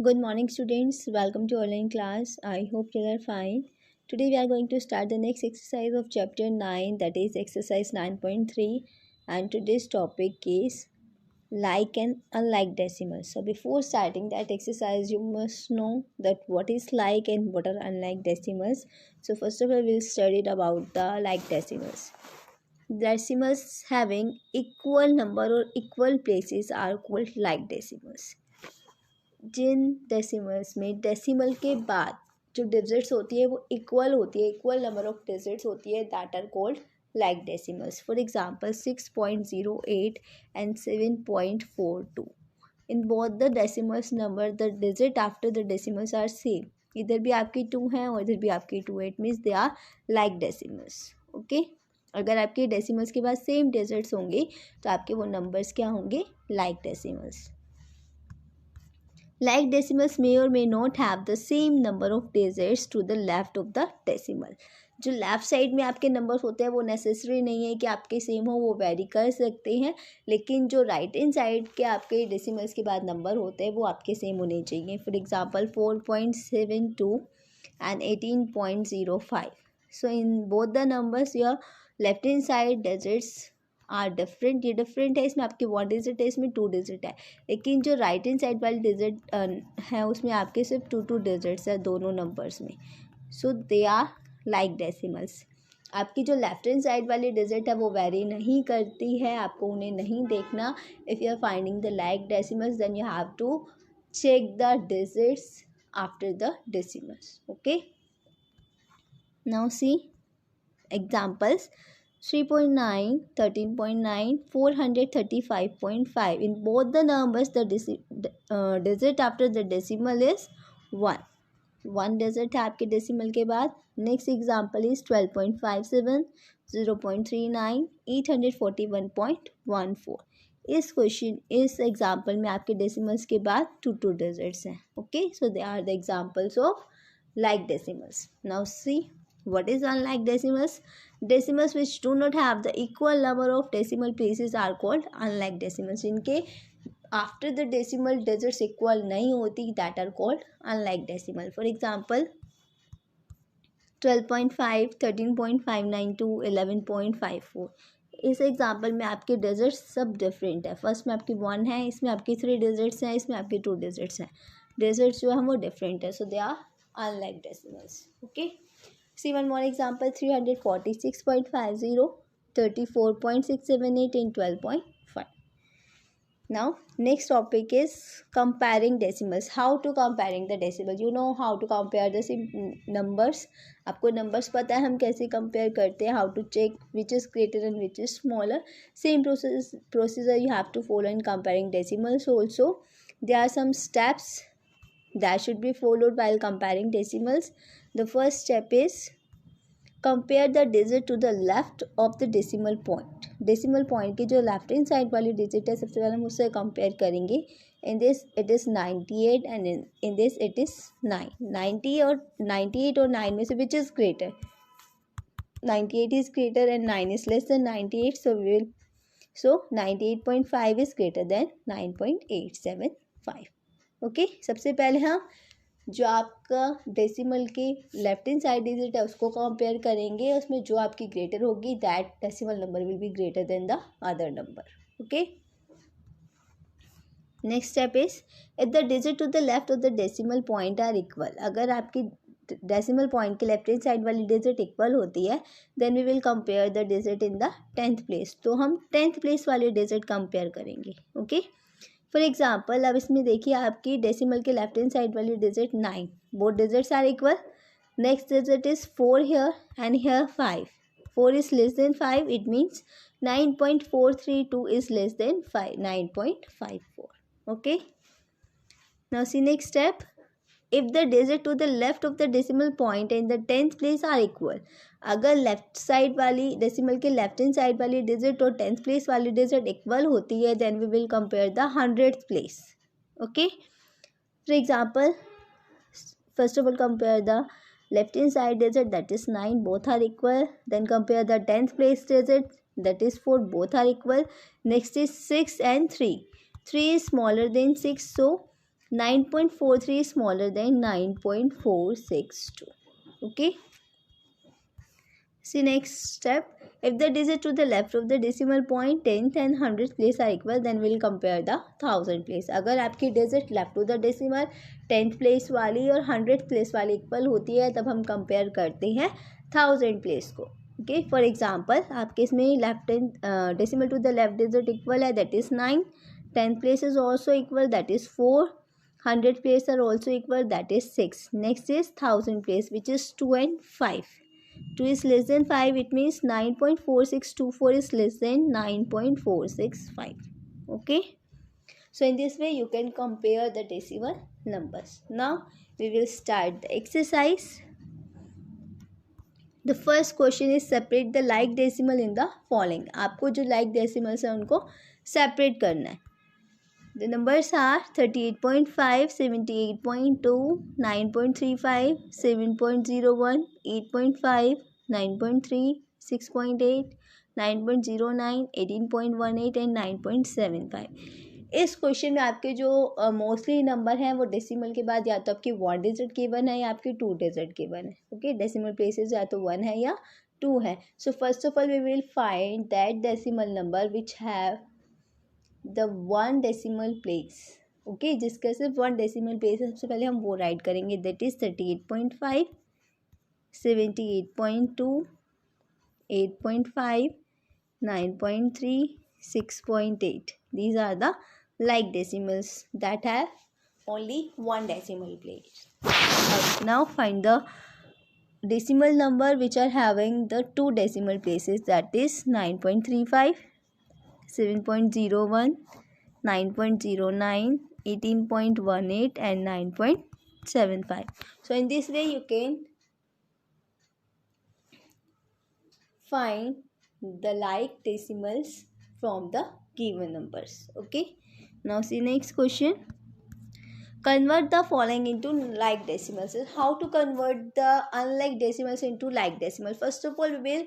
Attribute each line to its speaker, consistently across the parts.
Speaker 1: Good morning, students. Welcome to online class. I hope you are fine. Today we are going to start the next exercise of chapter 9, that is exercise 9.3, and today's topic is like and unlike decimals. So before starting that exercise, you must know that what is like and what are unlike decimals. So first of all, we'll study about the like decimals. Decimals having equal number or equal places are called like decimals. जिन decimals में decimal के बाद जो digits होती है वो equal होती है, इक्वल नंबर ऑफ डिजिट्स होती है, that are called like decimals. For example 6.08 and 7.42. In both the decimals number the digit after the decimals are same. इधर भी आपकी 2 है और इधर भी आपकी 2 है. It means they are like decimals. Okay, अगर आपके डेसिमल्स के बाद सेम डिजिट्स होंगे तो आपके वो नंबर्स क्या होंगे? Like decimals. Like decimals may or may not have the same number of digits to the left of the decimal. जो लेफ़्ट साइड में आपके नंबर्स होते हैं वो नेसेसरी नहीं है कि आपके सेम हो, वो वेरी कर सकते हैं. लेकिन जो राइट हैंड साइड के आपके डेसिमल्स के बाद नंबर होते हैं वो आपके सेम होने चाहिए. For example 4.72 and 18.05. So in both the numbers your left hand side digits are different. ये डिफरेंट है, इसमें आपके 1 डिजिट है, इसमें 2 डिजिट है. लेकिन जो राइट हैंड साइड वाली डिजिट है उसमें आपके सिर्फ 2 डिजिट्स है दोनों नंबर्स में. सो दे आर लाइक डेसिमल्स. आपकी जो लेफ्ट हैंड साइड वाली डिजिट है वो वेरी नहीं करती है, आपको उन्हें नहीं देखना. If you are finding the like decimals then you have to check the digits after the decimals. Okay, now see examples. 3.9, 13.9, 435.5. In both the numbers, the digit after the decimal is 1. 1 digit है आपके decimal के बाद. Next example is 12.57, 0.39, 841.14. इस example में आपके decimals के बाद 2 digits हैं. Okay, so they are the examples of like decimals. Now see what is unlike decimals. Decimals which do not have the equal number of decimal places are called unlike decimals. इनके after the decimal digits equal नहीं होती, that are called unlike decimal. For example 12.5, 13.592, 11.54. इस example में आपके digits सब different है. First में आपकी 1 है, इसमें आपकी 3 डिजिट्स हैं, इसमें आपकी 2 डिजिट्स हैं. डिजिट्स जो है वो डिफरेंट है, so they are unlike decimals. Okay, see one more example. 346.50, 34.678 and 12.5. Now next topic is comparing decimals. How to comparing the decimals? You know how to compare the numbers. आपको numbers पता है हम कैसे compare करते हैं. How to check which is greater and which is smaller. Same procedure you have to follow in comparing decimals also. There are some steps that should be followed while comparing decimals. The first step is compare the digit to the left of the decimal point. Decimal point की जो left hand side वाली digit है सबसे पहले हम उससे compare करेंगे. In this it is 98 and in this it is 9. 98 और 9 में से which is greater? 98 is greater and 9 is less than 98. So 98.5 is greater than 9.875. Okay, सबसे पहले हम जो आपका डेसिमल के लेफ्ट हैंड साइड डिजिट है उसको कंपेयर करेंगे. उसमें जो आपकी ग्रेटर होगी that decimal number will be greater than the other number. Okay, next step is if the digit to the left of the decimal point are equal. अगर आपकी decimal point के लेफ्ट हैंड साइड वाली digit equal होती है then we will compare the digit in the 10th place. तो हम 10th place वाली digit compare करेंगे. ओके, फॉर एग्जाम्पल अब इसमें देखिए आपकी डेसिमल के लेफ्ट हैंड साइड वाली digit 9. Both digits are equal. Next digit is 4 here and here 5. 4 is less than 5. It means 9.432 is less than 5, 9.54. Okay, now see next step. If the digit to the left of the decimal point in the 10th place are equal. अगर left side वाली decimal के left hand side वाली digit और 10th place वाली digit equal होती है then we will compare the 100th place. Okay, for example first of all compare the left hand side digit that is 9, both are equal. Then compare the 10th place digit that is 4, both are equal. Next is 6 and 3. 3 is smaller than 6, so 9.43 is smaller than 9.462. Okay. See next step. If the digit to the left of the decimal point 10th and 100th place are equal, then we'll compare the 1000 place. अगर आपकी digit left to the decimal 10th place वाली और 100th place वाली equal होती है, तब हम compare करते हैं 1000 place को. Okay, for example, आपके इसमें left decimal to the left digit equal है, that is 9. 10th place is also equal, that is 4. 100th place are also equal, that is 6. Next is 1000 place, which is 2 and 5. 2 is less than 5, it means 9.4624 is less than 9.465. Okay, so in this way you can compare the decimal numbers. Now we will start the exercise. The first question is separate the like decimal in the following. आपको जो like decimals है उनको separate करना है. The numbers are 38.5, 78.2, 9.35, 7.01, 8.5, 9.3, 6.8, 9.09, 18.18 and 9.75. इस question में आपके जो मोस्टली नंबर हैं वो डेसिमल के बाद या तो आपकी 1 डिजिट गिवन है या आपकी 2 डिजिट गिवन है. ओके, डेसिमल प्लेसेस या तो 1 है या 2 है. So first of all we will find that decimal number which have the 1 decimal place. Okay, जिसका सिर्फ 1 डेसिमल प्लेस है, सबसे पहले हम वो राइट करेंगे. That is 38.5, 78.2, 8.5, 9.3, 6.8. These are the like decimals that have only 1 decimal place. Now find the decimal number which are having the 2 decimal places, that is 9.35, 7.01, 9.09, 18.18 and 9.75. So in this way you can find the like decimals from the given numbers. Okay, now see next question. Convert the following into like decimals. How to convert the unlike decimals into like decimals? First of all we will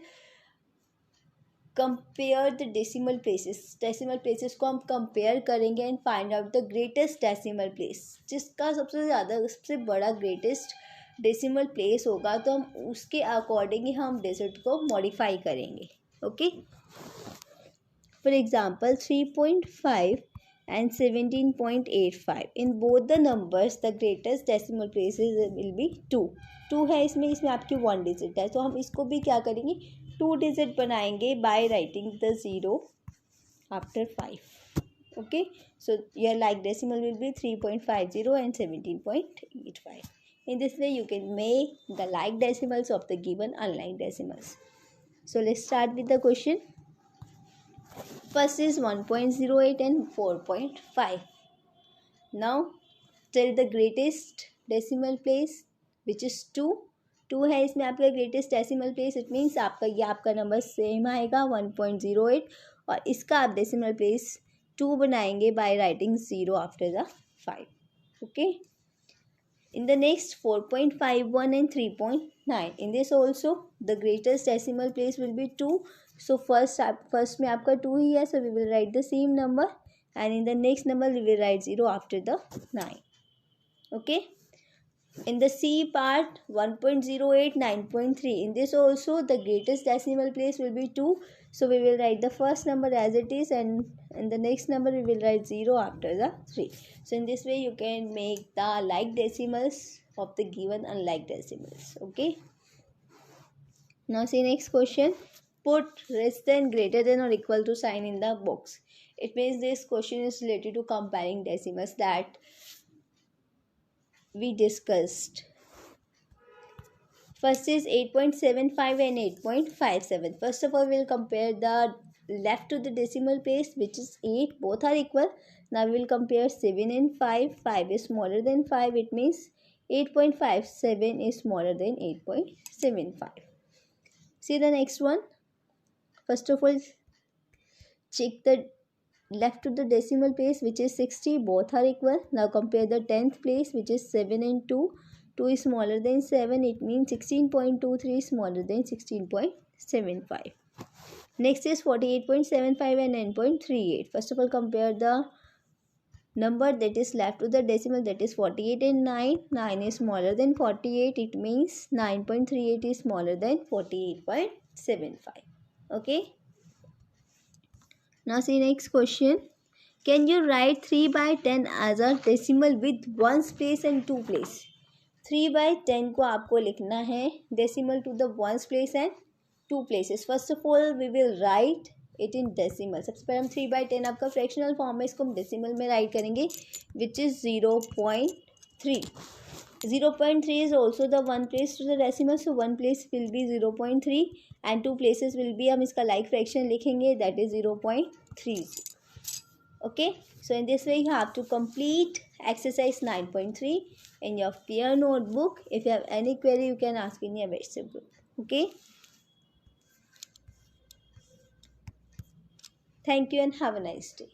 Speaker 1: compare the decimal places. Decimal places को हम compare करेंगे and find out the greatest decimal place. जिसका सबसे ज़्यादा सबसे बड़ा greatest decimal place होगा तो हम उसके according ही हम digit को modify करेंगे. Okay. For example, 3.5 and 17.85. In both the numbers, the greatest decimal places will be 2. 2 है इसमें आपकी 1 digit है, तो हम इसको भी क्या करेंगे, 2 digit बनाएंगे by writing the 0 after 5. Okay, so your like decimal will be 3.50 and 17.85. In this way, you can make the like decimals of the given unlike decimals. So let's start with the question. First is 1.08 and 4.5. Now tell the greatest decimal place which is 2. 2 है इसमें आपका greatest decimal place. It means आपका number same आएगा 1.08 और इसका आप decimal place 2 बनाएंगे by writing 0 after the 5. Okay. In the next 4.51 and 3.9. In this also the greatest decimal place will be 2. So first में आपका 2 ही है, so we will write the same number and in the next number we will write 0 after the 9. Okay. In the C part 1.08, 9.3. In this also the greatest decimal place will be 2. So we will write the first number as it is and in the next number we will write 0 after the 3. So in this way you can make the like decimals of the given unlike decimals. Okay. Now see next question. Put less than, greater than or equal to sign in the box. It means this question is related to comparing decimals that we discussed. First is 8.75 and 8.57. First of all, we will compare the left to the decimal place, which is 8. Both are equal. Now we will compare 7 and 5. 5 is smaller than 5. It means 8.57 is smaller than 8.75. See the next one. First of all, check the left to the decimal place, which is 60. Both are equal. Now compare the 10th place, which is 7 and 2. 2 is smaller than 7. It means 16.23 is smaller than 16.75. Next is 48.75 and 9.38. First of all, compare the number that is left to the decimal, that is 48 and 9. 9 is smaller than 48. It means 9.38 is smaller than 48.75. Okay. Now see next question. Can you write 3/10 as a decimal with ones place and two place? 3/10 को आपको लिखना है decimal to the ones place and two places. First of all we will write it in decimal. सबसे पहले हम 3/10 आपका fractional form है, इसको हम डेसिमल में राइट करेंगे which is 0.3. 0.3 is also the one place to the decimal, so one place will be 0.3 and two places will be, हम इसका like fraction लिखेंगे, that is 0.30. Okay, so in this way you have to complete exercise 9.3 in your peer notebook. If you have any query you can ask in your WhatsApp group. Okay, thank you and have a nice day.